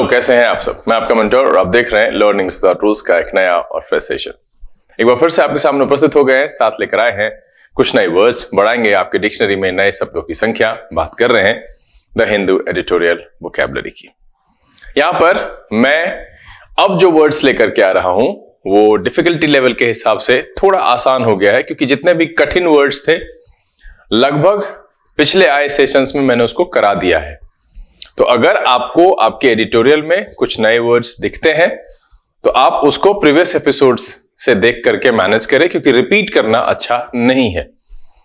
Hello, कैसे हैं आप सब। मैं आपका मेंटर और आप देख रहे हैं लर्निंग विदाउट रूल्स का एक नया और फ्रेश सेशन। एक बार फिर से आपके सामने उपस्थित हो गए हैं, साथ लेकर आए हैं कुछ नए वर्ड्स, बढ़ाएंगे आपके डिक्शनरी में नए शब्दों की संख्या। बात कर रहे हैं द हिंदू एडिटोरियल वोकैबुलरी की। यहां पर मैं अब जो वर्ड्स लेकर के आ रहा हूं वो डिफिकल्टी लेवल के हिसाब से थोड़ा आसान हो गया है, क्योंकि जितने भी कठिन वर्ड्स थे लगभग पिछले आए सेशंस में मैंने उसको करा दिया है। तो अगर आपको आपके एडिटोरियल में कुछ नए वर्ड्स दिखते हैं तो आप उसको प्रीवियस एपिसोड्स से देख करके मैनेज करें, क्योंकि रिपीट करना अच्छा नहीं है।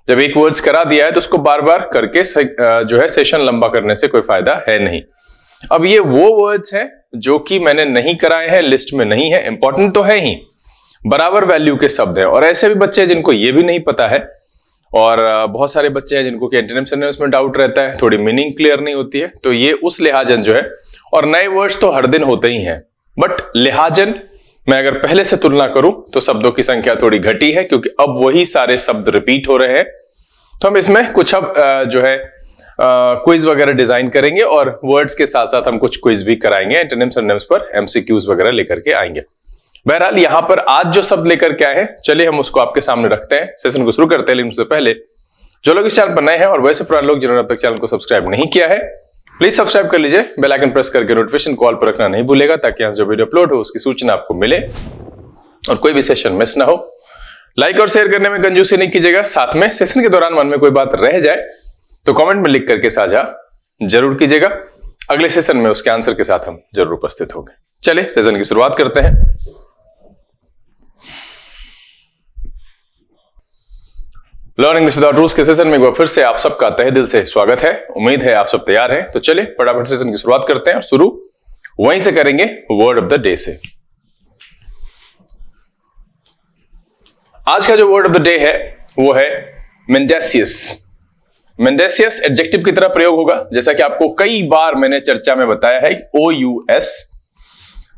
जब एक वर्ड्स करा दिया है तो उसको बार बार करके जो है सेशन लंबा करने से कोई फायदा है नहीं। अब ये वो वर्ड्स हैं जो कि मैंने नहीं कराए हैं, लिस्ट में नहीं है, इंपॉर्टेंट तो है ही, बराबर वैल्यू के शब्द हैं। और ऐसे भी बच्चे हैं जिनको ये भी नहीं पता है, और बहुत सारे बच्चे हैं जिनको कि एंटोनिम सिनोनिम्स में डाउट रहता है, थोड़ी मीनिंग क्लियर नहीं होती है। तो ये उस लिहाजन जो है, और नए वर्ड्स तो हर दिन होते ही हैं, बट लिहाजन मैं अगर पहले से तुलना करूं तो शब्दों की संख्या थोड़ी घटी है, क्योंकि अब वही सारे शब्द रिपीट हो रहे हैं। तो हम इसमें कुछ अब जो है क्विज वगैरह डिजाइन करेंगे, और वर्ड्स के साथ साथ हम कुछ क्विज भी कराएंगे, एंटोनिम सिनोनिम्स पर एमसीक्यूज वगैरह लेकर के आएंगे। बहरहाल यहां पर आज जो शब्द लेकर के आए हैं, चलिए हम उसको आपके सामने रखते हैं, सेशन को शुरू करते हैं। लेकिन उससे पहले जो लोग इस चैनल पर नए हैं और वैसे पुराने लोग जिन्होंने अब तक चैनल को सब्सक्राइब नहीं किया है, प्लीज सब्सक्राइब कर लीजिए, बेल आइकन प्रेस करके नोटिफिकेशन कॉल पर रखना नहीं भूलेगा, ताकि यहाँ जो वीडियो अपलोड हो उसकी सूचना आपको मिले और कोई भी सेशन मिस ना हो। लाइक और शेयर करने में कंजूसी नहीं कीजिएगा। साथ में सेशन के दौरान मन में कोई बात रह जाए तो कमेंट में लिख करके साझा जरूर कीजिएगा। अगले सेशन में उसके आंसर के साथ हम जरूर उपस्थित होंगे। चलिए सेशन की शुरुआत करते हैं। लर्निंग विदाउट रूल्स के सेशन में एक बार फिर से आप सबका तहे दिल से स्वागत है। उम्मीद है आप सब तैयार हैं। तो चलिए फटाफट सेशन की शुरुआत करते हैं और शुरू वहीं से करेंगे वर्ड ऑफ द डे से। आज का जो वर्ड ऑफ द डे है वो है मेंडेसियस। मेंडेसियस एडजेक्टिव की तरह प्रयोग होगा, जैसा कि आपको कई बार मैंने चर्चा में बताया है। OUS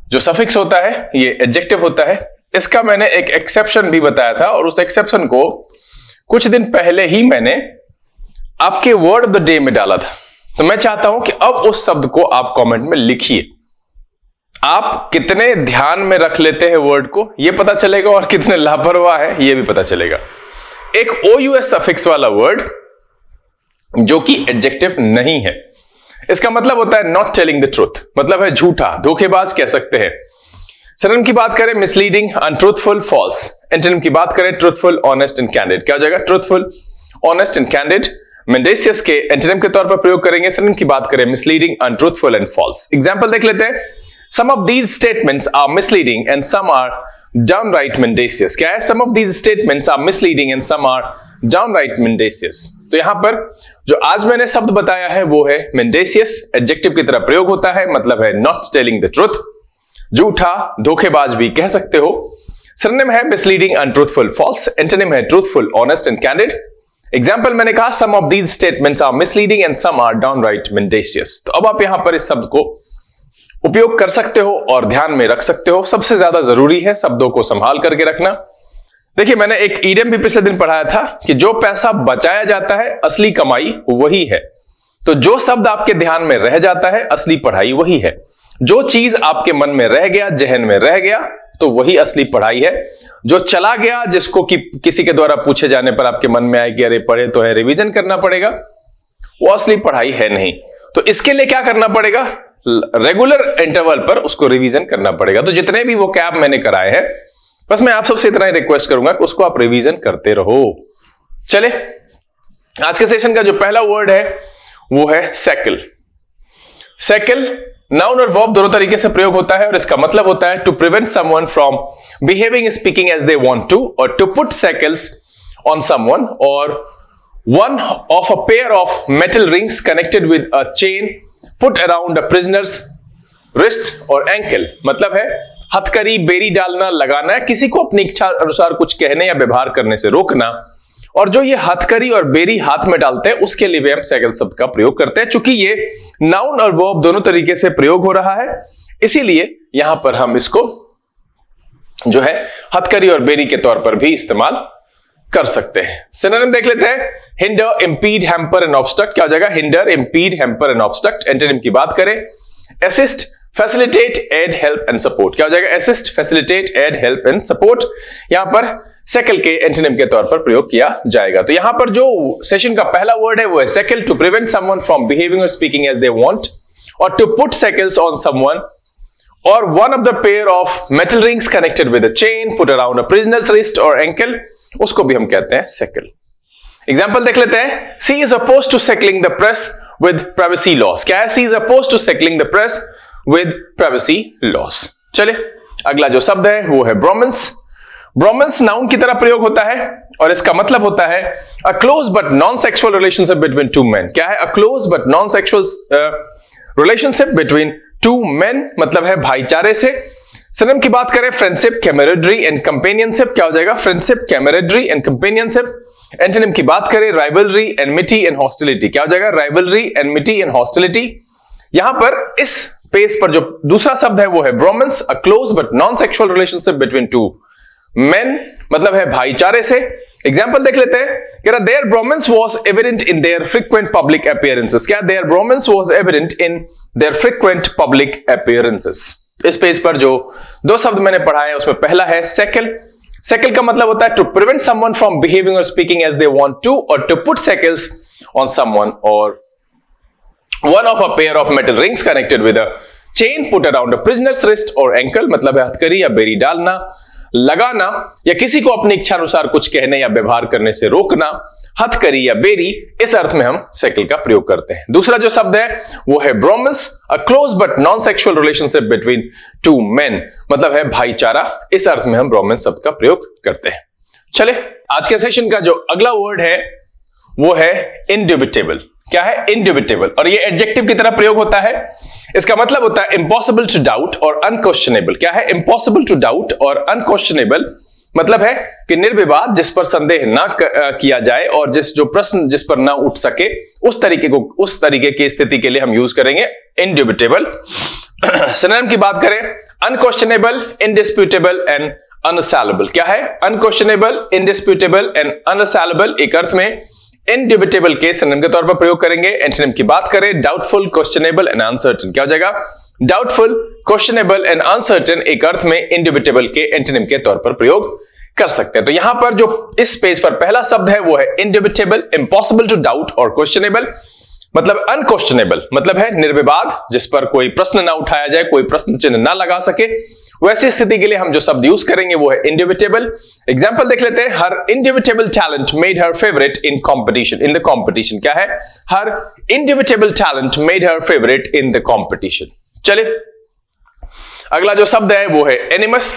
जो सफिक्स होता है ये एडजेक्टिव होता है। इसका मैंने एक एक्सेप्शन भी बताया था, और उस एक्सेप्शन को कुछ दिन पहले ही मैंने आपके वर्ड ऑफ द डे में डाला था। तो मैं चाहता हूं कि अब उस शब्द को आप कमेंट में लिखिए। आप कितने ध्यान में रख लेते हैं वर्ड को ये पता चलेगा, और कितने लापरवाह है ये भी पता चलेगा। एक OUS सफिक्स वाला वर्ड जो कि एडजेक्टिव नहीं है, इसका मतलब होता है नॉट टेलिंग द ट्रूथ, मतलब है झूठा, धोखेबाज कह सकते हैं। सिनोनिम की बात करें मिसलीडिंग, अनट्रूथफुल, फॉल्स। एंटोनिम की बात करें ट्रूथफुल, ऑनेस्ट एंड कैंडिड। क्या हो जाएगा? Truthful, honest and candid. Mendacious के एंटोनिम के तौर पर प्रयोग करेंगे। सिनोनिम की बात करें misleading, untruthful and false. Example देख लेते हैं। Some of these statements are misleading and some are downright mendacious. क्या है? Some of these statements are misleading and some are downright mendacious. तो यहां पर जो आज मैंने शब्द बताया है वो है मेंडेसियस। एडजेक्टिव की तरह प्रयोग होता है, मतलब है नॉट टेलिंग द ट्रूथ, झूठा, धोखेबाज भी कह सकते हो। सिनोनिम है मिसलीडिंग, अनट्रूथफुल, फॉल्स। एंटोनिम है truthful, honest and candid. Example मैंने कहा some of these statements are misleading and some are downright mendacious. तो अब आप यहां पर इस शब्द को उपयोग कर सकते हो और ध्यान में रख सकते हो। सबसे ज्यादा जरूरी है शब्दों को संभाल करके रखना। देखिए, मैंने एक ईडियम भी पिछले दिन पढ़ाया था कि जो पैसा बचाया जाता है असली कमाई वही है। तो जो शब्द आपके ध्यान में रह जाता है असली पढ़ाई वही है। जो चीज आपके मन में रह गया, जहन में रह गया, तो वही असली पढ़ाई है। जो चला गया, जिसको कि किसी के द्वारा पूछे जाने पर आपके मन में आए कि अरे पढ़े तो है, रिवीजन करना पड़ेगा, वो असली पढ़ाई है नहीं। तो इसके लिए क्या करना पड़ेगा? रेगुलर इंटरवल पर उसको रिवीजन करना पड़ेगा। तो जितने भी वो कैब मैंने कराए हैं, बस मैं आप सबसे इतना ही रिक्वेस्ट करूंगा कि उसको आप रिवीजन करते रहो। चले, आज के सेशन का जो पहला वर्ड है वो है सैकल। सैकल नाउन और वर्ब दोनों तरीके से प्रयोग होता है, और इसका मतलब होता है to prevent someone from behaving speaking as they want to, और to put shackles on someone, और one of a pair of metal rings connected with a chain put around a prisoner's wrist और ankle. मतलब है हथकड़ी, berry डालना, लगाना, किसी को अपनी इच्छा अनुसार कुछ कहने या व्यवहार करने से रोकना। और जो ये हथकड़ी और बेरी हाथ में डालते हैं उसके लिए भी हम सैकल शब्द का प्रयोग करते हैं। चूंकि ये नाउन और वर्ब दोनों तरीके से प्रयोग हो रहा है, इसीलिए यहां पर हम इसको जो है हथकड़ी और बेरी के तौर पर भी इस्तेमाल कर सकते हैं। सिनोनिम देख लेते हैं। Hinder, impede, hamper and obstruct. क्या हो जाएगा? Hinder, impede, hamper and obstruct. Antonym की बात करें assist, facilitate, aid, help and support. क्या हो जाएगा? Assist, facilitate, aid, help and support. यहां पर सेकल के एंटोनिम के तौर पर प्रयोग किया जाएगा। तो यहां पर जो सेशन का पहला वर्ड है वो है shackle, to prevent someone from behaving और स्पीकिंग एज दे वांट, और to put shackles on someone or one of the pair of metal rings connected with a chain put around a prisoner's wrist or ankle, उसको भी हम कहते हैं shekel. Example देख लेते हैं। C is opposed to settling the press with privacy laws। क्या है? C is opposed to settling the press with privacy laws। चले अगला जो शब्द है वो है ब्रोमेंस। ब्रोमेंस नाउन की तरह प्रयोग होता है और इसका मतलब होता है a close but non-sexual relationship between two men। क्या है? a close but non-sexual relationship between two men, मतलब है भाईचारे से। सिनोनिम की बात करें फ्रेंडशिप, कैमरेडरी एंड कंपेनियनशिप। क्या हो जाएगा? Friendship, camaraderie and companionship. Antonym की बात करें राइवलरी, एनमिटी एंड हॉस्टिलिटी। क्या हो जाएगा? Rivalry, enmity and hostility. यहां पर इस पेज पर जो दूसरा शब्द है वो है Bowman's, a close but non sexual relationship between two men, मतलब है भाईचारे से। एग्जाम्पल देख लेते हैं। कह रहा their bromance was evident in their frequent public appearances. क्या? Their bromance was evident in their frequent public appearances. इस पेज पर जो दो शब्द मैंने पढ़ा है उसमें पहला है सेकल। सेकल का मतलब होता है to prevent someone from behaving और speaking as they want to, और to put shackles on someone और one of a pair of metal rings connected with a chain put around a prisoner's wrist or ankle, मतलब है हथकड़ी या बेड़ी डालना, लगाना या किसी को अपनी इच्छा अनुसार कुछ कहने या व्यवहार करने से रोकना। हथकड़ी या बेड़ी, इस अर्थ में हम सेकल का प्रयोग करते हैं। दूसरा जो शब्द है वो है Bowman's, a close but non sexual relationship between two men, मतलब है भाईचारा। इस अर्थ में हम ब्रोमेंस शब्द का प्रयोग करते हैं। चले आज के सेशन का जो अगला वर्ड है वो है इंड्यूबिटेबल। क्या है? इंड्यूबिटेबल, और ये एडजेक्टिव की तरह प्रयोग होता है। इसका मतलब होता है इम्पॉसिबल टू डाउट और अनक्वेश्चनेबल। क्या है? इम्पॉसिबल टू डाउट और अनक्वेश्चनेबल मतलब है कि निर्विवाद, जिस पर संदेह ना किया जाए और जो प्रश्न जिस पर ना उठ सके, उस तरीके की स्थिति के लिए हम यूज करेंगे इंड्यूबिटेबल। सिनोनिम की बात करें अनक्वेश्चनेबल, इंडिस्प्यूटेबल एंड अनअसैलेबल। क्या है? अनक्वेश्चनेबल, इंडिस्प्यूटेबल एंड अनअसैलेबल एक अर्थ में इंड्यूबिटेबल के सिनोनिम के तौर पर प्रयोग करेंगे। एंटोनिम की बात करें डाउटफुल, क्वेश्चनेबल एंड अनसर्टेन। क्या हो जाएगा? डाउटफुल, क्वेश्चनेबल एंड अनसर्टेन एक अर्थ में इंड्यूबिटेबल के एंटोनिम के तौर पर प्रयोग कर सकते हैं। तो यहां पर जो इस पेज पर पहला शब्द है वो है इंड्यूबिटेबल, इम्पॉसिबल टू डाउट और क्वेश्चनेबल मतलब अनक्वेश्चनेबल, मतलब है निर्विवाद, जिस पर कोई प्रश्न ना उठाया जाए, कोई प्रश्न चिन्ह ना लगा सके। वैसी स्थिति के लिए हम जो शब्द यूज करेंगे वो है इंड्यूबिटेबल। एग्जांपल देख लेते हैं। Her indubitable talent made her favourite in competition. In the competition. क्या है? Her indubitable talent made her favourite in the competition. चलिए अगला जो शब्द है वो है एनिमस।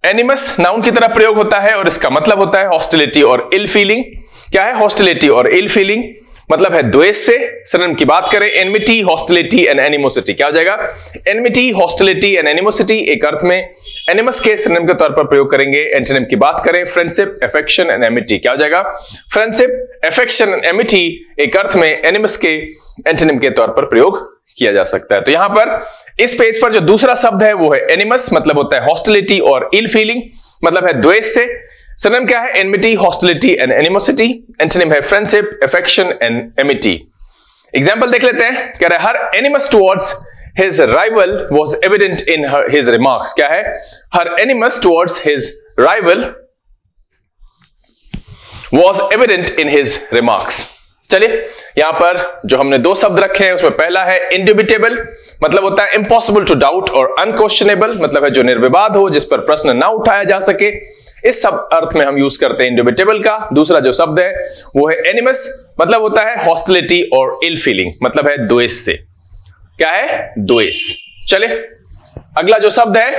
एनिमस नाउन की तरह प्रयोग होता है और इसका मतलब होता है हॉस्टिलिटी और इल फीलिंग। क्या है? हॉस्टिलिटी और इल फीलिंग मतलब है द्वेष से। सिनोनिम की बात करें एनमिटी, हॉस्टिलिटी एंड एनिमोसिटी। क्या हो जाएगा? एनमिटी, हॉस्टिलिटी एंड एनिमोसिटी एक अर्थ में एनिमस के सिनोनिम के तौर पर प्रयोग करेंगे। एंटोनिम की बात करें फ्रेंडशिप, अफेक्शन एंड एमिटी। क्या हो जाएगा? फ्रेंडशिप, अफेक्शन एंड एमिटी एक अर्थ में एनिमस के एंटोनिम के तौर पर प्रयोग किया जा सकता है। तो यहां पर इस पेज पर जो दूसरा शब्द है वो है एनिमस, मतलब होता है हॉस्टिलिटी और इल फीलिंग, मतलब है द्वेष से। सिनोनिम क्या है? Enmity, hostility and animosity. Antonym है friendship, affection and amity. Example देख लेते हैं। कह रहा है her animus towards his rival was evident in his remarks. क्या है? Her animus towards his rival was evident in his remarks. चलिए यहां पर जो हमने दो शब्द रखे हैं उसमें पहला है इंड्यूबिटेबल, मतलब होता है इम्पॉसिबल टू डाउट, और अनक्वेश्चनेबल मतलब है जो निर्विवाद हो, जिस पर प्रश्न ना उठाया जा सके। इस सब अर्थ में हम यूज करते हैं इंड्यूबिटेबल का। दूसरा जो शब्द है वो है एनिमस, मतलब होता है हॉस्टिलिटी और इल फीलिंग, मतलब है द्वेष से। क्या है? द्वेष। चले अगला जो शब्द है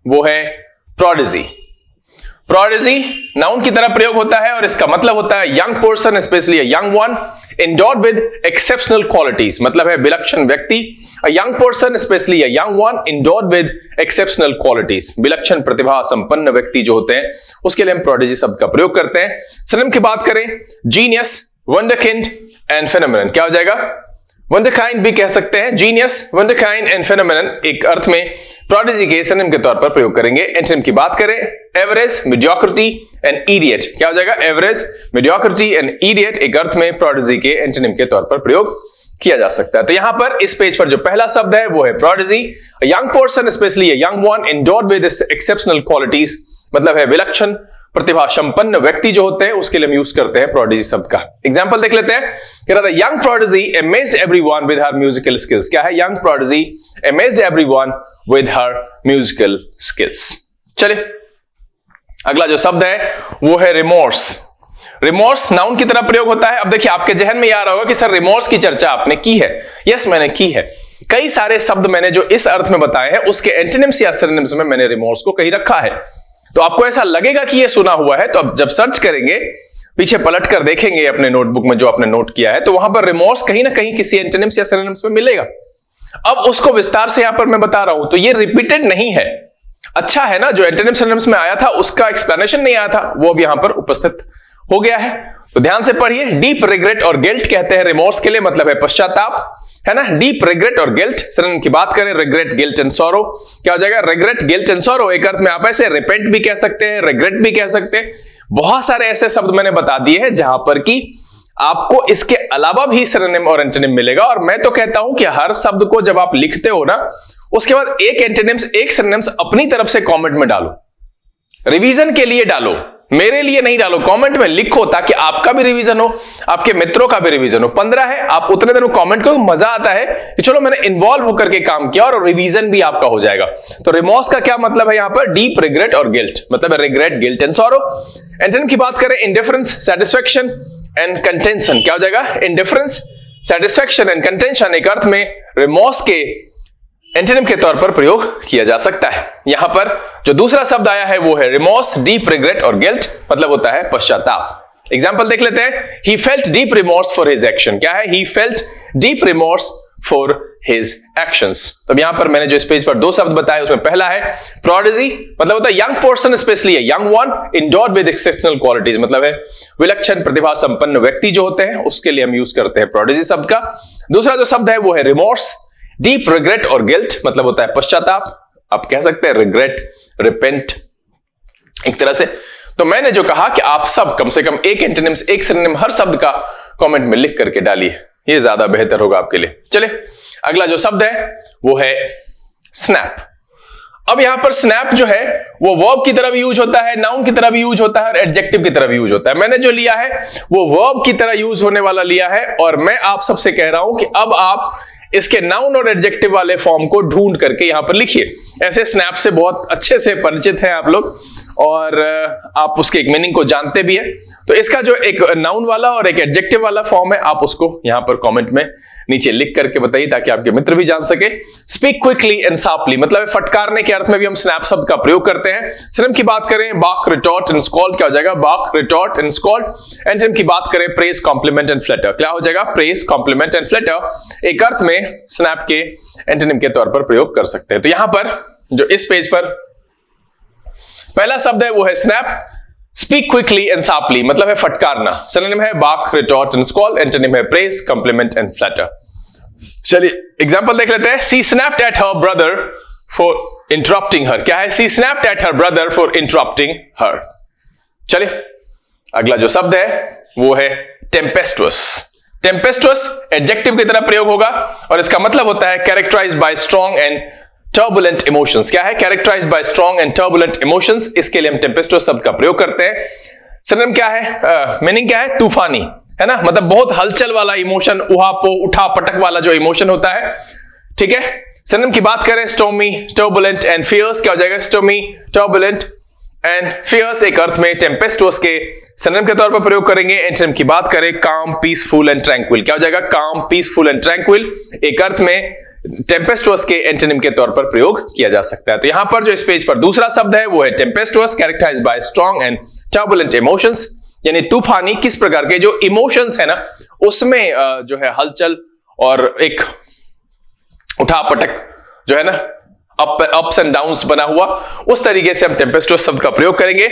वो है प्रोडिजी। प्रोडिजी नाउन की तरह प्रयोग होता है और इसका मतलब होता है young person, specially young one, endowed with exceptional qualities, मतलब है विलक्षण व्यक्ति। A young person, especially a young one, endowed with exceptional qualities, विलक्षण प्रतिभा संपन्न व्यक्ति जो होते हैं उसके लिए हम प्रोडिजी शब्द का प्रयोग करते हैं। सिनोनिम की बात करें जीनियस, वंडरकिंड एंड फेनोमेनन। क्या हो जाएगा? वंडरकाइंड भी कह सकते हैं। जीनियस, वंडरकाइंड एंड फेनोमेनन एक अर्थ में प्रोडिजी के सिनोनिम के तौर पर प्रयोग करेंगे। एंटोनिम की बात करें एवरेज, मीडियोक्रिटी एंड इडियट। क्या हो जाएगा? एवरेज, मीडियोक्रिटी एंड इडियट एक अर्थ में प्रोडिजी के एंटोनिम के तौर पर प्रयोग किया जा सकता है। तो यहां पर इस पेज पर जो पहला शब्द है वो है prodigy, young person, specially young one endowed with exceptional qualities, मतलब है विलक्षण प्रतिभा संपन्न व्यक्ति जो होते हैं उसके लिए हम यूज करते हैं प्रोडिजी शब्द का। एग्जांपल देख लेते हैं। कह रहा है young prodigy amazed everyone with her musical skills. क्या है? Young prodigy amazed everyone with her musical skills. चलिए अगला जो शब्द है वो है रिमोर्स। रिमोर्स नाउन की तरह प्रयोग होता है। अब देखिए आपके जहन में आ रहा होगा कि सर रिमोर्स की चर्चा आपने की है। यस मैंने की है। कई सारे शब्द मैंने जो इस अर्थ में बताए हैं उसके एंटोनिम्स या सिनोनिम्स में मैंने रिमोर्स को कहीं रखा है। तो आपको ऐसा लगेगा कि ये सुना हुआ है, तो अब जब सर्च करेंगे, पीछे पलट कर देखेंगे अपने नोटबुक में जो आपने नोट किया है, तो वहां पर रिमोर्स कहीं ना कहीं किसी एंटोनिम्स या सिनोनिम्स में मिलेगा। अब उसको विस्तार से यहां पर मैं बता रहा हूं, तो ये रिपीटेड नहीं है। अच्छा है ना, जो एंटोनिम्स सिनोनिम्स में आया था उसका एक्सप्लेनेशन नहीं आया था, वो अब यहां पर उपस्थित हो गया है। तो ध्यान से पढ़िए। डीप रिग्रेट और गिल्ट कहते हैं रिमोर्स के लिए, मतलब है पश्चाताप, है ना। डीप रिग्रेट और गिल्ट। सिनोनिम की बात करें, रिग्रेट, गिल्ट एंड सॉरो। क्या हो जाएगा? Regret, guilt and sorrow. एक अर्थ में आप ऐसे रिपेंट भी कह सकते हैं, रिग्रेट भी कह सकते हैं। बहुत सारे ऐसे शब्द मैंने बता दिए हैं जहां पर कि आपको इसके अलावा भी सिनोनिम और एंटोनिम मिलेगा। और मैं तो कहता हूं कि हर शब्द को जब आप लिखते हो ना, उसके बाद एक एंटोनिम्स एक सिनोनिम्स अपनी तरफ से कमेंट में डालो, रिवीजन के लिए डालो, मेरे लिए नहीं डालो। कमेंट में लिखो ताकि आपका भी रिवीजन हो, आपके मित्रों का भी रिवीजन हो। 15 है, आप उतने देर में कमेंट करो, मजा आता है कि चलो मैंने इन्वॉल्व होकर के काम किया और रिवीजन भी आपका हो जाएगा। तो रिमोर्स का क्या मतलब है यहां पर? डीप रिग्रेट और गिल्ट, मतलब regret, guilt and sorrow. Antonym की बात करें, इंडिफरेंस, सेटिस्फेक्शन एंड कंटेंशन। क्या हो जाएगा? इंडिफरेंस, सेटिस्फेक्शन एंड कंटेंशन एक अर्थ में रिमोर्स के एंटोनिम के तौर पर प्रयोग किया जा सकता है। यहां पर जो दूसरा शब्द आया है वो है रिमोर्स, डीप रिग्रेट और गिल्ट, मतलब होता है पश्चाताप। एग्जांपल देख लेते हैं। He felt deep remorse for his action. क्या है? He felt deep remorse for his actions. तो यहां पर मैंने जो इस पेज पर दो शब्द बताए उसमें पहला है प्रोडिजी, मतलब होता है young person, specially young one endowed with exceptional qualities, मतलब है विलक्षण प्रतिभा संपन्न व्यक्ति जो होते हैं उसके लिए हम यूज करते हैं प्रोडिजी शब्द का। दूसरा जो शब्द है वो है रिमोर्स, डीप रिग्रेट और गिल्ट, मतलब होता है पश्चाताप। आप कह सकते हैं रिग्रेट, रिपेंट एक तरह से। तो मैंने जो कहा कि आप सब कम से कम एक एंटोनिम्स एक सिनोनिम हर शब्द का कमेंट में लिख करके डालिए, ये ज्यादा बेहतर होगा आपके लिए। चलिए अगला जो शब्द है वो है स्नैप। अब यहां पर स्नैप जो है वो वर्ब की तरह भी यूज होता है, नाउन की तरह भी यूज होता है और एडजेक्टिव की तरह भी यूज होता है। मैंने जो लिया है वो वर्ब की तरह यूज होने वाला लिया है और मैं आप सबसे कह रहा हूं कि अब आप इसके नाउन और एडजेक्टिव वाले फॉर्म को ढूंढ करके यहां पर लिखिए। ऐसे स्नैप से बहुत अच्छे से परिचित हैं आप लोग और आप उसके एक मीनिंग को जानते भी हैं। तो इसका जो एक नाउन वाला और एक एडजेक्टिव वाला फॉर्म है आप उसको यहां पर कमेंट में नीचे लिख करके बताइए ताकि आपके मित्र भी जान सके। स्पीक क्विकली एंड शार्पली, मतलब फटकारने के अर्थ में भी हम स्नैप शब्द का प्रयोग करते हैं। सिनोनिम की बात करें, बाक, रिटॉर्ट एंड स्कॉल्ड। क्या हो जाएगा? बाक, रिटॉर्ट एंड स्कॉल्ड। एंटोनिम की बात करें, प्रेज, कॉम्प्लीमेंट एंड फ्लैटर। क्या हो जाएगा? प्रेज, कॉम्प्लीमेंट एंड फ्लैटर एक अर्थ में स्नैप के एंटोनिम के तौर पर प्रयोग कर सकते हैं। तो यहां पर जो इस पेज पर पहला शब्द है वो है snap, speak quickly and sharply, मतलब है फटकारना। सिनोनिम है bark, retort and scold. Antonym है प्रेज, कॉम्प्लीमेंट एंड फ्लैटर। चलिए एग्जांपल देख लेते हैं। She snapped at her brother for interrupting her. क्या है? She snapped at her brother for interrupting her. चलिए अगला जो शब्द है वो है टेम्पेस्टुअस। टेम्पेस्टुअस एडजेक्टिव की तरह प्रयोग होगा और इसका मतलब होता है characterized by strong and turbulent emotions. क्या है? Characterized by strong and turbulent emotions. इसके लिए हम टेम्पेस्टुअस शब्द का प्रयोग करते हैं। सिनोनिम क्या है? मीनिंग क्या है? तूफानी, है ना, मतलब बहुत हलचल वाला इमोशन, उहापो, उठा पटक वाला जो इमोशन होता है। ठीक है। सिनोनिम की बात करें, स्टॉर्मी, टर्बुलेंट एंड फियर्स। क्या हो जाएगा? स्टॉर्मी, टर्बुलेंट एंड फियर्स एक अर्थ में टेम्पेस्टुअस के सिनोनिम के तौर पर प्रयोग करेंगे। एंटोनिम की बात करें, काम, पीसफुल एंड ट्रैंक्विल। क्या हो जाएगा? काम, पीसफुल एंड ट्रैंक्विल एक अर्थ में टेम्पेस्टुअस के एंटोनिम के तौर पर प्रयोग किया जा सकता है। तो यहां पर जो इस पेज पर दूसरा शब्द है वो है tempestuous, characterised by strong and turbulent emotions, यानी तूफानी। किस प्रकार के जो इमोशंस है ना उसमें जो है हलचल और एक उठापटक जो है ना अप्स एंड डाउन्स बना हुआ, उस तरीके से हम टेम्पेस्टुअस शब्द का प्रयोग करेंगे।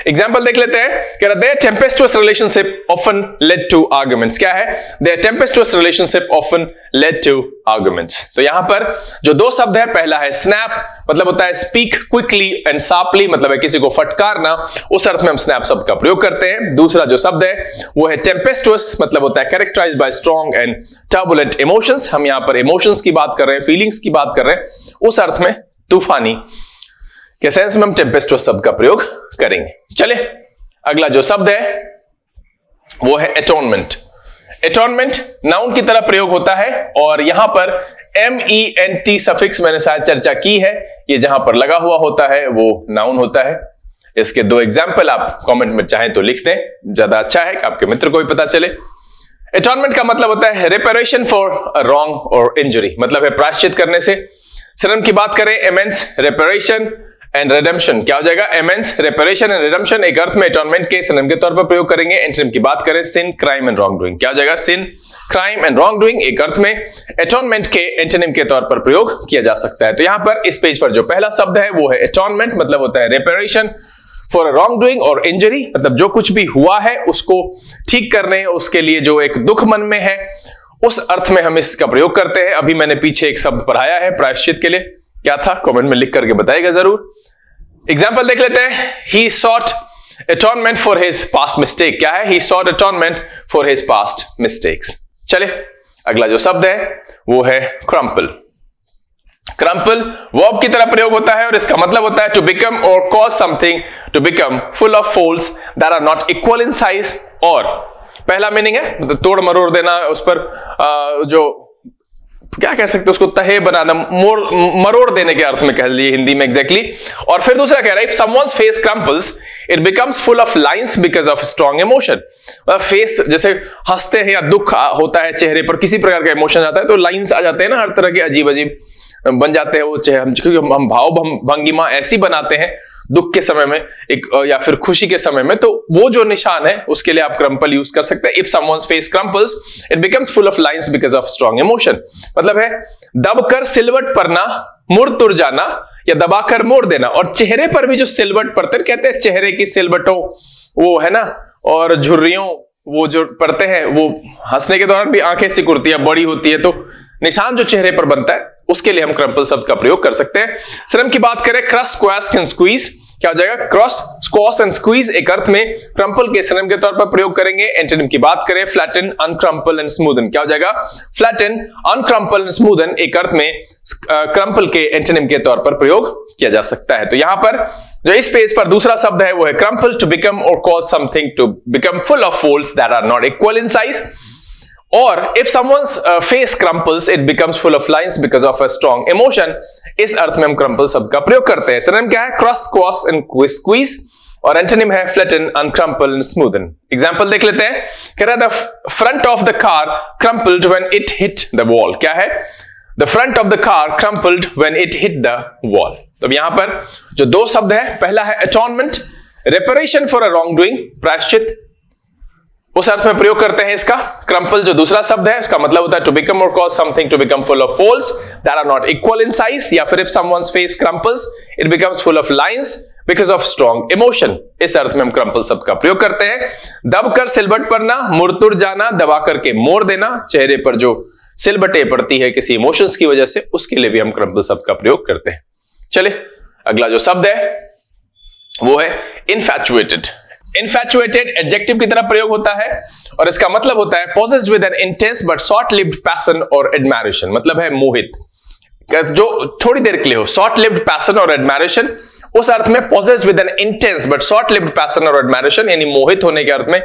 एग्जांपल देख लेते हैं कि their tempestuous relationship often led to arguments. क्या है? Their tempestuous relationship often led to arguments. तो यहां पर जो दो शब्द है, पहला है स्नैप, मतलब होता है स्पीक क्विकली एंड शार्पली, मतलब है किसी को फटकारना, उस अर्थ में हम स्नैप शब्द का प्रयोग करते हैं। दूसरा जो शब्द है वो है टेम्पेस्टुअस, मतलब होता है characterized by strong and turbulent emotions. हम यहां पर इमोशंस की बात कर रहे हैं, फीलिंग्स की बात कर रहे हैं, उस अर्थ में तूफानी के सेंस में हम टेम्पेस्टुअस शब्द का प्रयोग करेंगे। चले अगला जो शब्द है वो है एटोनमेंट। एटोनमेंट नाउन की तरह प्रयोग होता है और यहां पर MENT सफिक्स मैंने शायद चर्चा की है, ये जहां पर लगा हुआ होता है वो नाउन होता है। इसके दो एग्जाम्पल आप कमेंट में चाहें तो लिख दें, ज्यादा अच्छा है, आपके मित्र को भी पता चले। एटोनमेंट का मतलब होता है रिपेरेशन फॉर अ रॉन्ग और इंजरी, मतलब है प्रायश्चित करने से। सिनोनिम की बात करें, एमेंस, रेपरेशन एंड रिडेम्पशन। क्या हो जाएगा? एमेंस, रेपरेशन एंड रिडेम्पशन एक अर्थ में एटोनमेंट के सिनोनिम के तौर पर प्रयोग करेंगे। एंटोनिम की बात करें, सिन, क्राइम एंड रॉन्ग डूइंग। क्या हो जाएगा? सिन, क्राइम एंड रॉन्ग डूइंग एक अर्थ में एटोनमेंट के एंटोनिम के तौर पर प्रयोग किया जा सकता है। तो यहां पर इस पेज पर जो पहला शब्द है वो है एटोनमेंट, मतलब होता है reparation for a wrong doing और इंजरी, मतलब जो कुछ भी हुआ है उसको ठीक करने, उसके लिए जो एक दुख मन में है, उस अर्थ में हम इसका प्रयोग करते हैं। अभी मैंने पीछे एक शब्द पढ़ाया है प्रायश्चित के लिए, क्या था कमेंट में लिख करके बताइएगा जरूर। एग्जाम्पल देख लेते हैं, he sought atonement for his past mistake. क्या है? He sought atonement for his past mistakes. चले अगला जो शब्द है वो है क्रम्पल। क्रम्पल वर्ब की तरह प्रयोग होता है और इसका मतलब होता है टू बिकम और cause something to become full of folds that are not equal in size. और पहला मीनिंग है मतलब तोड़ मरोड़ देना, उस पर जो क्या कह सकते हैं उसको तहे बनाना, मरोड़ देने के अर्थ में कह लीजिए हिंदी में एग्जैक्टली। और फिर दूसरा कह रहा है if someone's face crumples it becomes full of lines because of strong emotion. Face जैसे हंसते हैं या दुख होता है चेहरे पर, किसी प्रकार का इमोशन आता है तो लाइंस आ जाते हैं ना, हर तरह के अजीब अजीब बन जाते हैं वो चेहरे, क्योंकि हम भाव भंगिमा ऐसी बनाते हैं दुख के समय में एक या फिर खुशी के समय में, तो वो जो निशान है उसके लिए आप क्रम्पल यूज कर सकते हैं। If someone's face crumples it becomes full of lines because of strong emotion, मतलब है दबकर सिलवट पड़ना, मुड़ तुर जाना या दबाकर मोड़ देना। और चेहरे पर भी जो सिलवट पड़ते हैं, कहते हैं चेहरे की सिलवटों वो है ना, और झुर्रियों वो जो पड़ते हैं, वो हंसने के दौरान भी आंखें सिकुड़ती है, बड़ी होती है, तो निशान जो चेहरे पर बनता है उसके लिए हम क्रम्पल शब्द का प्रयोग कर सकते हैं। सिनोनिम की बात करें, क्रश, स्क्वैश एंड स्क्वीज। क्या हो जाएगा? क्रॉस, स्क्वॉश एंड स्क्वीज एक अर्थ में क्रम्पल के सिनोनिम के तौर पर प्रयोग करेंगे। एंटोनिम की बात करें, फ्लैटन, अनक्रम्पल एंड स्मूदन। क्या हो जाएगा? फ्लैटन, अनक्रम्पल एंड स्मूदन एक अर्थ में क्रम्पल के एंटोनिम के तौर पर प्रयोग किया जा सकता है। तो यहां पर जो इस पेज पर दूसरा शब्द है वो है क्रम्पल, टू बिकम और cause something to become full of folds that are not equal in size. और if someone's face crumples it becomes full of lines because of a strong emotion, इस अर्थ में हम क्रम्पल शब्द का प्रयोग करते हैं। सिनोनिम क्या है? क्रॉस, स्क्वॉश एंड स्क्वीज और एंटोनिम है flatten, uncrumple and smoothen. Example देख लेते हैं, कह रहा है the front of the car crumpled when it hit the wall. क्या है? The front of the car crumpled when it hit the wall. तो यहां पर जो दो शब्द है, पहला है atonement, reparation for a wrongdoing, प्रायश्चित, उस अर्थ में प्रयोग करते हैं इसका। क्रम्पल जो दूसरा शब्द है उसका मतलब होता है टू बिकम और cause something to become full of folds that are not equal in size, या फिर if someone's face crumples it becomes full of lines because of strong emotion, इस अर्थ में हम क्रम्पल शब्द का प्रयोग करते हैं। दबकर सिलबट पड़ना, मुड़ तुड़ जाना, दबा करके मोड़ देना, चेहरे पर जो सिलबटें पड़ती है किसी इमोशंस की वजह से, उसके लिए भी हम क्रम्पल शब्द का प्रयोग करते हैं। चलिए अगला जो शब्द है वो है इनफैचुएटेड। इनफैचुएटेड एडजेक्टिव की तरह प्रयोग होता है और इसका मतलब होता है possessed with an intense but short-lived passion or admiration, मतलब है मोहित, जो थोड़ी देर के लिए हो। short-lived passion और admiration उस अर्थ में possessed with an intense but short-lived passion or admiration, यानी मोहित होने के अर्थ में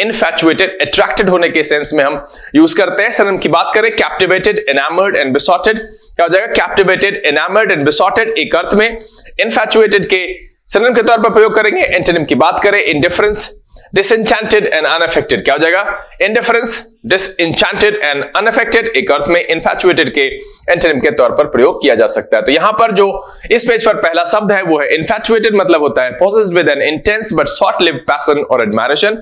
infatuated, attracted होने के सेंस में हम यूज करते हैं। सिनोनिम की बात करें, captivated, enamored and besotted। क्या हो जाएगा? captivated, enamored and besotted एक अर्थ में infatuated के सिनोनिम के तौर पर प्रयोग करेंगे। एंटोनिम की बात करें, इंडिफरेंस, डिसएंचेंटेड एंड अनअफेक्टेड। क्या हो जाएगा? इंडिफरेंस, डिसएंचेंटेड एंड अनअफेक्टेड एक अर्थ में इनफैचुएटेड के एंटोनिम के तौर पर प्रयोग किया जा सकता है। तो यहां पर जो इस पेज पर पहला शब्द है वो है इनफैचुएटेड, मतलब होता है possessed with an intense but short-lived passion or admiration,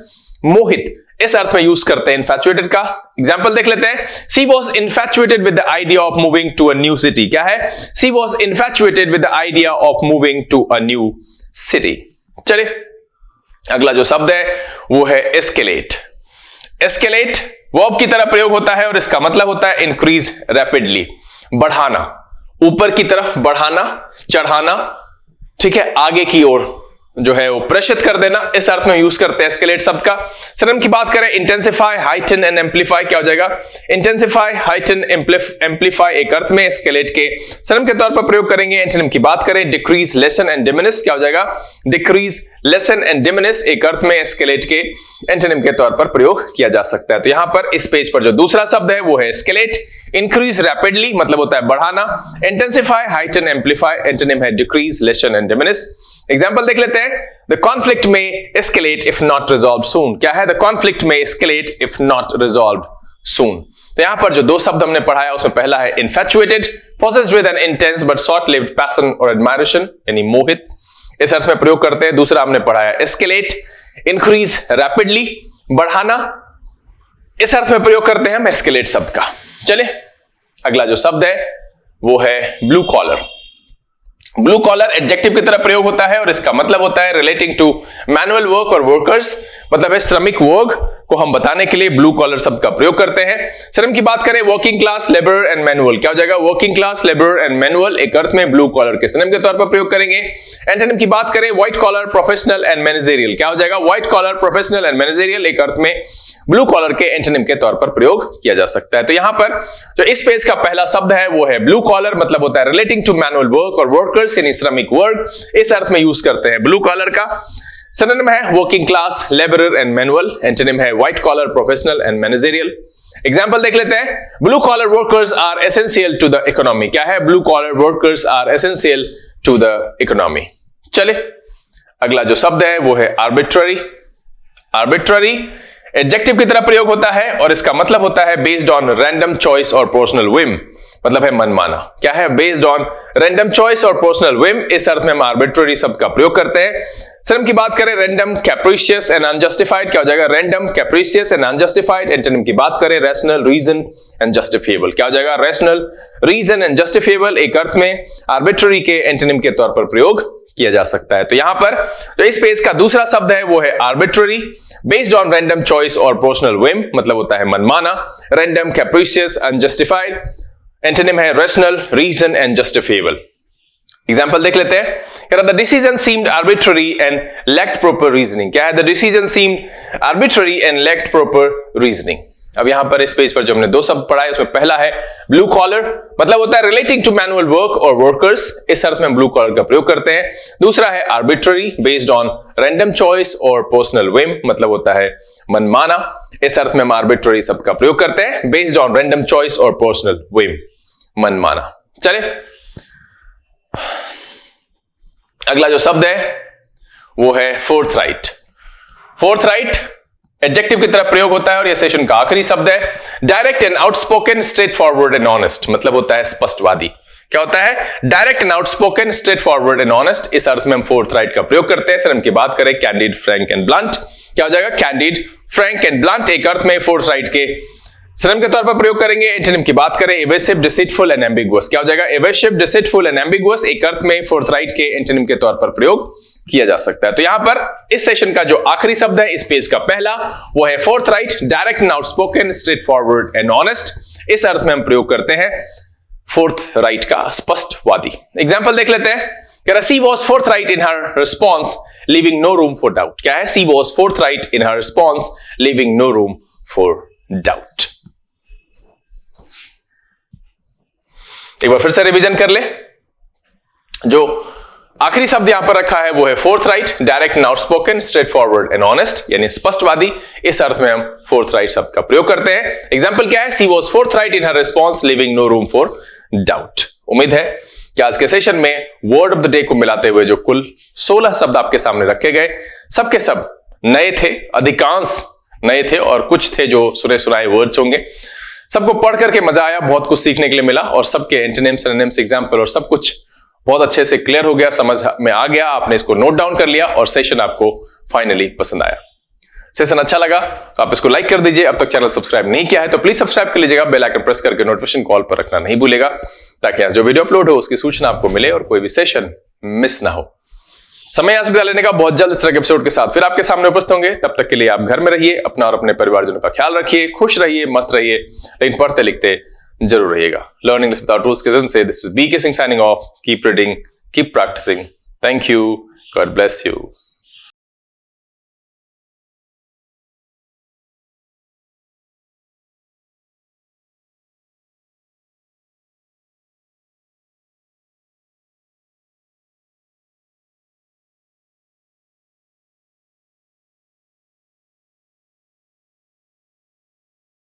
मोहित, इस अर्थ में यूज करते हैं इन्फैचुएटेड का। एग्जांपल देख लेते हैं। She was infatuated with the idea of moving to a new city. क्या है? She was infatuated with the idea of moving to a new city. चलिए अगला जो शब्द है वो है एस्केलेट। एस्केलेट वर्ब की तरह प्रयोग होता है और इसका मतलब होता है इंक्रीज रैपिडली, बढ़ाना, ऊपर की तरफ बढ़ाना, चढ़ाना, ठीक है, आगे की ओर जो है वो प्रेषित कर देना, इस अर्थ में यूज करते हैं एस्केलेट शब्द का। सिनोनिम की बात करें इंटेंसिफाई, हाइटन एंड एम्पलीफाई, क्या हो जाएगा? इंटेंसिफाई, हाइटन, एम्पलीफाई एक अर्थ में एस्केलेट के सिनोनिम के तौर पर प्रयोग करेंगे। एंटोनिम की बात करें डिक्रीज, लेसन एंड डिमिनिश, क्या हो जाएगा? डिक्रीज, लेसन एंड डिमिनिश एक अर्थ में एस्केलेट के एंटोनिम के तौर पर प्रयोग किया जा सकता है। तो यहां पर इस पेज पर जो दूसरा शब्द है वो है एस्केलेट। इंक्रीज रैपिडली मतलब होता है बढ़ाना, इंटेंसिफाई, हाइटन, एम्पलीफाई एंटोनिम है decrease, lesson and diminish. Example देख लेते हैं। द कॉन्फ्लिक्ट में एस्केलेट इफ नॉट रिजॉल्व सून। क्या है? द कॉन्फ्लिक्ट में एस्केलेट इफ नॉट रिजॉल्व सून। तो यहां पर जो दो शब्द हमने पढ़ाया उसमें पहला है infatuated, possessed with an intense but short-lived passion or admiration, यानी मोहित, इस अर्थ में प्रयोग करते हैं। दूसरा हमने पढ़ाया एस्केलेट, इंक्रीज रैपिडली, बढ़ाना, इस अर्थ में प्रयोग करते हैं हम एस्केलेट शब्द का। चले अगला जो शब्द है वो है blue collar. Blue collar adjective की तरह प्रयोग होता है और इसका मतलब होता है रिलेटिंग टू मैनुअल वर्क और वर्कर्स, मतलब है श्रमिक वर्ग को हम बताने के लिए ब्लू कॉलर शब्द का प्रयोग करते हैं। श्रम की बात करें working class, labour and manual, क्या हो जाएगा? Working class, labour and manual एक अर्थ में ब्लू कॉलर के सिनोनिम के तौर पर प्रयोग करेंगे। एंटोनिम की बात करें white collar, professional and managerial, क्या हो जाएगा? White collar, professional and managerial एक अर्थ में ब्लू कॉलर के एंटोनिम के तौर पर प्रयोग किया जा सकता है। तो यहां पर जो इस पेज का पहला शब्द है वो है ब्लू कॉलर, मतलब होता है रिलेटिंग टू मैनुअल वर्क और वर्कर्स यानी श्रमिक वर्ग, इस अर्थ में यूज करते हैं ब्लू कॉलर का। सिनोनिम है working class, labourer and manual, antonym है white collar, professional and managerial. Example देख लेते हैं। Blue collar workers are essential to the economy. क्या है? Blue collar workers are essential to the economy. चले अगला जो शब्द है वो है आर्बिट्ररी। आर्बिट्ररी एडजेक्टिव की तरह प्रयोग होता है और इसका मतलब होता है based on random choice or personal whim, मतलब है मनमाना। क्या है? Based on random choice or personal Vim, इस अर्थ में हम आर्बिट्ररी शब्द का प्रयोग करते हैं। सिनोनिम की बात करें रैंडम, कैप्रिशियस एंड अनजस्टिफाइड, क्या हो जाएगा? Random, capricious and unjustified. Antonym की बात करें रैशनल, रीजन एंड जस्टिफिएबल, क्या हो जाएगा? रैशनल, रीजन एंड जस्टिफिएबल एक अर्थ में आर्बिट्ररी के एंटोनिम के तौर पर प्रयोग किया जा सकता है। तो यहां पर जो इस पेज का दूसरा शब्द है वो है arbitrary, based on random choice or personal whim, मतलब होता है मनमाना, रैंडम, कैप्रिशियस, अनजस्टिफाइड, एंटोनिम है rational, reason and justifiable. Example देख लेते हैं। The decision seemed arbitrary and lacked proper reasoning. क्या है? The decision seemed arbitrary and lacked proper reasoning. अब यहां पर इस पेज पर जो हमने दो शब्द पढ़ा है उसमें पहला है ब्लू कॉलर, मतलब होता है रिलेटिंग टू मैनुअल वर्क और वर्कर्स, इस अर्थ में ब्लू कॉलर का प्रयोग करते हैं। दूसरा है arbitrary, based on random choice or personal whim, मतलब होता है मनमाना, इस अर्थ में हम आर्बिट्ररी शब्द का प्रयोग करते हैं। Based on random choice or personal Vim, मनमाना। चले अगला जो शब्द है वो है fourth right. Fourth right adjective की तरह प्रयोग होता है और यह सेशन का आखिरी शब्द है। Direct and outspoken, straight forward and honest, मतलब होता है स्पष्टवादी। क्या होता है? Direct and outspoken, straight forward and honest, इस अर्थ में हम फोर्थ राइट का प्रयोग करते हैं। सिनोनिम की बात करें कैंडिड, फ्रैंक एंड ब्लंट, क्या हो जाएगा? कैंडिड, फ्रैंक एंड ब्लंट एक अर्थ में फोर्थ राइट के सिनोनिम के तौर पर प्रयोग करेंगे। एंटोनिम की बात करें एवेसिव, डिसीटफुल एंड एम्बिगुअस, क्या हो जाएगा? एवेसिव, डिसीटफुल एंड एम्बिगुअस एक अर्थ में फोर्थ राइट के एंटोनिम के तौर पर प्रयोग किया जा सकता है। तो यहां पर इस सेशन का जो आखिरी शब्द है इस पेज का पहला वो है fourth right, direct and outspoken, straight forward and honest, इस अर्थ में हम प्रयोग करते हैं फोर्थ राइट का, स्पष्टवादी। एग्जांपल देख लेते हैं। She was forthright in her response, leaving no room for doubt. क्या है? She was forthright in her response, leaving no room for doubt. एक बार फिर से रिवीजन कर ले। जो आखिरी शब्द यहां पर रखा है वो है fourth right, direct and outspoken, straight forward and honest, यानी स्पष्टवादी, इस अर्थ में हम फोर्थ राइट शब्द का प्रयोग करते हैं। एग्जांपल क्या है? She was forthright in her response, leaving no room for doubt. उम्मीद है कि आज के सेशन में वर्ड ऑफ द डे को मिलाते हुए जो कुल 16 शब्द आपके सामने रखे गए, सबके सब नए थे, अधिकांश नए थे और कुछ थे जो सुने सुनाए वर्ड्स होंगे। सबको पढ़ करके मजा आया, बहुत कुछ सीखने के लिए मिला और सबके एंटोनिम्स, सिनोनिम्स, एग्जांपल और सब कुछ बहुत अच्छे से क्लियर हो गया, समझ में आ गया, आपने इसको नोट डाउन कर लिया और सेशन आपको फाइनली पसंद आया। सेशन अच्छा लगा तो आप इसको लाइक कर दीजिए। अब तक चैनल सब्सक्राइब नहीं किया है तो प्लीज सब्सक्राइब कर लीजिएगा, बेल आइकन प्रेस करके नोटिफिकेशन कॉल पर रखना नहीं भूलेगा, ताकि आज जो वीडियो अपलोड हो उसकी सूचना आपको मिले और कोई भी सेशन मिस ना हो। समय यहां से विदा लेने का, बहुत जल्द इस तरह के एपिसोड के साथ फिर आपके सामने उपस्थित होंगे। तब तक के लिए आप घर में रहिए, अपना और अपने परिवारजनों का ख्याल रखिए, खुश रहिए, मस्त रहिए, लेकिन पढ़ते लिखते जरूर रहिएगा। लर्निंग विदाउट रूल्स के से this is BK Singh signing off. Keep reading, keep practising. Thank you, God bless you.